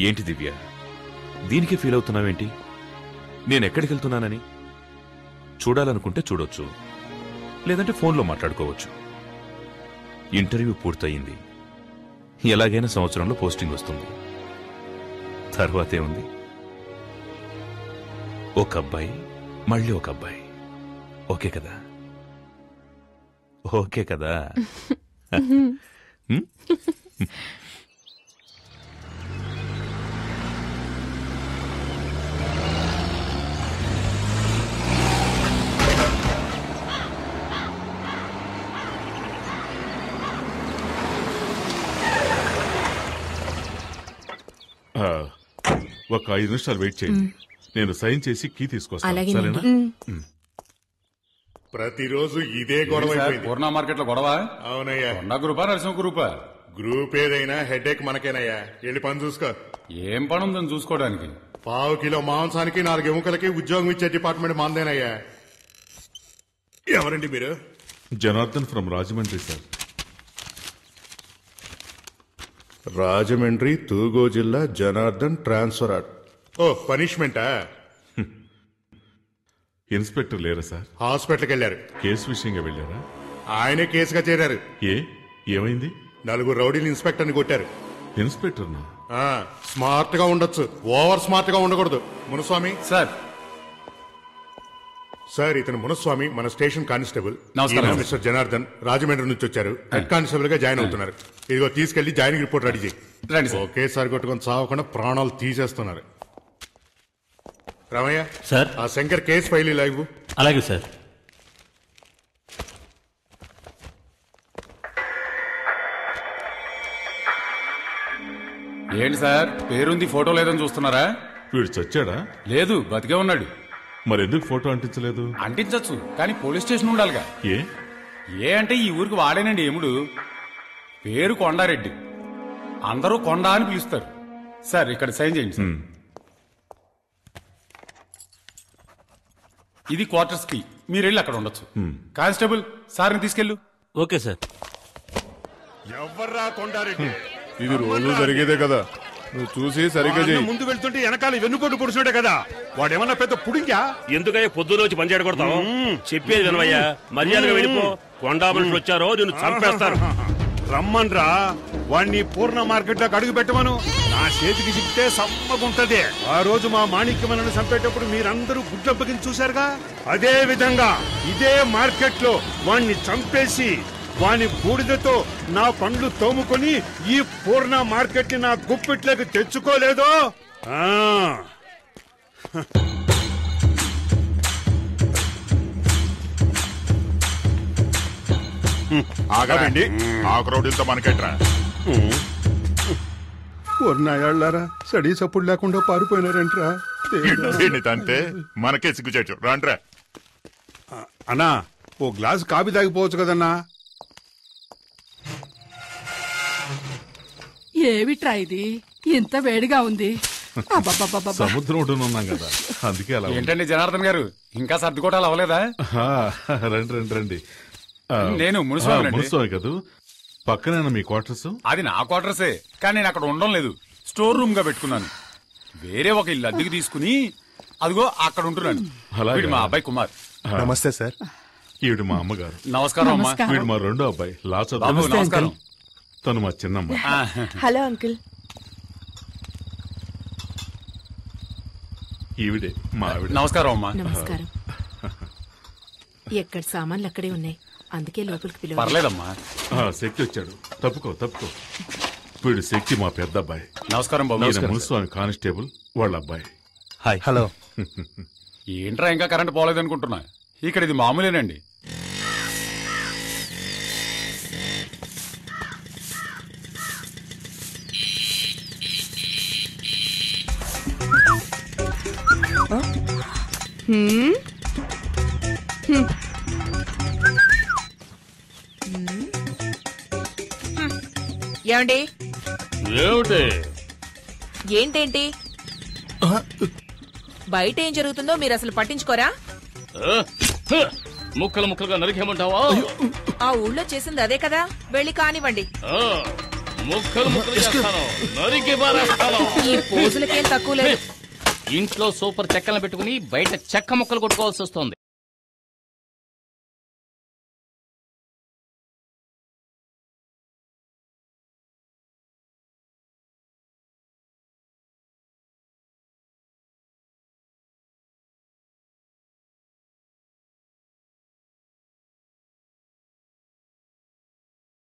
ఏంటి దివ్య, దీనికి ఫీల్ అవుతున్నావేంటి? నేనెక్కడికి వెళ్తున్నానని? చూడాలనుకుంటే చూడొచ్చు, లేదంటే ఫోన్లో మాట్లాడుకోవచ్చు. ఇంటర్వ్యూ పూర్తయింది. ఎలాగైనా సంవత్సరంలో పోస్టింగ్ వస్తుంది. తర్వాతే ఉంది, ఒక అబ్బాయి మళ్ళీ ఒక అబ్బాయి. ఓకే కదా? ఓకే కదా? ఒక 5 నిమిషాలు వెయిట్ చేయండి, నేను సైన్ చేసి కీ తీసుకొస్తాను. సరేనా? ప్రతిరోజు ఇదే గొడవ. పూర్ణ మార్కెట్ లో గొడవ? అవునయ్యా. కొండ గ్రూపా నరసింహ గ్రూపా? గ్రూప్ ఏదైనా హెడేక్ మనకేనయ్యా. వెళ్ళి పని చూసుకో. ఏం పని ఉందని చూసుకోవడానికి? 1/2 కిలో మాంసానికి 4 ఎముకలకి ఉద్యోగం ఇచ్చే డిపార్ట్మెంట్ మాందేనయ్యా. ఎవరండి మీరు? Janardhan from Rajahmundry sir. రాజమండ్రి తూగో జిల్లా జనార్దన్ ట్రాన్స్ఫర్. ఓ పనిష్మెంటా? ఇన్స్పెక్టర్ లేరా సార్? హాస్పిటల్కి వెళ్ళారు. కేసు విషయంగా వెళ్ళారా? ఆయనే కేసుగా చేరారు. ఏమైంది? 4 రౌడీలు ఇన్స్పెక్టర్ని కొట్టారు. ఇన్స్పెక్టర్నా? స్మార్ట్ గా ఉండొచ్చు, ఓవర్ స్మార్ట్ గా ఉండకూడదు. మునుస్వామి సార్. సార్, ఇతను మునుస్వామి, మన స్టేషన్ కానిస్టేబుల్. నమస్కారం. మిస్టర్ జనార్దన్ రాజమండ్రి నుంచి వచ్చారు. హెడ్ కానిస్టేబుల్ గా జాయిన్ అవుతున్నారు. ఇదిగో తీసుకెళ్లి జాయినింగ్ రిపోర్ట్ రెడీ చేయి. ఒకేసారి కొట్టుకొని చావకుండా ప్రాణాలు తీసేస్తున్నారు. రామయ్య సార్, ఆ శంకర్ కేసు ఫైల్ లైవ్. అలాగే సార్. ఏంటి సార్, పేరుంది ఫోటో లేదని చూస్తున్నారా? వీడు చచ్చాడా? లేదు, బతికే ఉన్నాడు. మరి ఎందుకు ఫోటో అంటించలేదు? అంటించచ్చు, కానీ పోలీస్ స్టేషన్ ఉండాలిగా. ఏ అంటే ఈ ఊరికి వాడేనండి ఎముడు. పేరు కొండారెడ్డి, అందరూ కొండ అని పిలుస్తారు. సార్, ఇక్కడ సైన్ చేయండి సార్. ఇది క్వార్టర్స్ కి, మీరు వెళ్ళి అక్కడ ఉండొచ్చు. కానిస్టేబుల్, సార్ని తీసుకెళ్ళు. Okay sir. ఎవర్రా కొండారెడ్డి? ఇది రోజు జరిగేదే కదా, నువ్వు చూసి సరిగ్గా చేయి. ముందు వెళ్తుంటే వెనకాల వెన్నుపోటు పురుషుడే కదా, వాడేమన్నా పెద్ద పుడింగా? ఎందుకయ్యా పొద్దులోచి పని చేయకూడతావు? చెప్పేది వినవయ్యా, మర్యాదగా వెళ్ళిపో. కొండా మనుషులు వచ్చారో నిన్ను చంపేస్తారు. రమ్మన్రా, వాణ్ణి పూర్ణ మార్కెట్ లోకి అడుగు పెట్టమను. నా చేతికి చిక్కితే సమ్మగుంటది. ఆ రోజు మా మాణిక్యమలను చంపేటప్పుడు మీరందరూ గుడ్లప్పగిని చూశారుగా, అదే విధంగా ఇదే మార్కెట్ లో వాణ్ణి చంపేసి వాని బూడిదతో నా పండ్లు తోముకొని ఈ పూర్ణ మార్కెట్ ని నా గుప్పిట్లోకి తెచ్చుకోలేదో. ఆగండి, ఆకు రౌడీలతో మనకెట్రా? పూర్ణాయాళ్ళారా సడీ సప్పుడు లేకుండా పారిపోయినారంట్రా. తంతే మనకే సిగ్గుచేటు. రాండ్రా అన్నా, ఓ గ్లాసు కాఫీ తాగిపోవచ్చు కదన్నా. ఏమిట్రా ఇది, ఇంత వేడిగా ఉంది? సముద్రం ఉన్నాం కదా, అందుకే అలా. ఏంటండి జనార్దన్ గారు, ఇంకా సర్దుకోవటాలు అవ్వలేదా? రండి రండి రండి. నేను మున్సిపల్ కదా, పక్కనేనా మీ క్వార్టర్స్? అది నా క్వార్టర్సే, కానీ నేను అక్కడ ఉండడం లేదు. స్టోర్ రూమ్ గా పెట్టుకున్నాను. వేరే ఒక ఇల్లు అద్దెకి తీసుకుని అదిగో అక్కడ ఉంటున్నాను. వీడు మా అబ్బాయి కుమార్. నమస్తే సార్. ఈవిడ మా అమ్మగారు. నమస్కారం అమ్మా. వీడు మా రెండో అబ్బాయి లాచ. నమస్కారం. తను మా చిన్నమ్మ. Hello uncle. ఈవిడే మా ఆవిడ. నమస్కారం అమ్మా. నమస్కారం. ఎక్కడ సామాన్లు అక్కడే ఉన్నాయి, అందుకే లోపలికి పిలువ. పర్లేదమ్మా. శక్తి వచ్చాడు, తప్పుకో తప్పుకో. వీడు శక్తి మా పెద్ద అబ్బాయి. నమస్కారం బాబు. మున్సిపల్ కానిస్టేబుల్ వాళ్ళ అబ్బాయి. హాయ్. హలో. ఏంట్రా ఇంకా కరెంట్ పోలేదనుకుంటున్నా, ఇక్కడ ఇది మామూలేనండి. ఏమండి? ఏమిటి? ఏంటేంటి బయట ఏం జరుగుతుందో మీరు అసలు పట్టించుకోరా? ముక్కలు ముక్కలుగా నరికేమంటావా? ఆ ఊళ్ళో చేసింది అదే కదా, వెళ్ళి కానివ్వండి. ముక్కలు ముక్కలు చేస్తాను, నరికి పారేస్తాను. ఈ పోజులకేం తక్కువ లేదు. ఇంట్లో సూపర్ చెక్కలను పెట్టుకుని బయట చెక్క ముక్కలు కొట్టుకోవాల్సి వస్తుంది.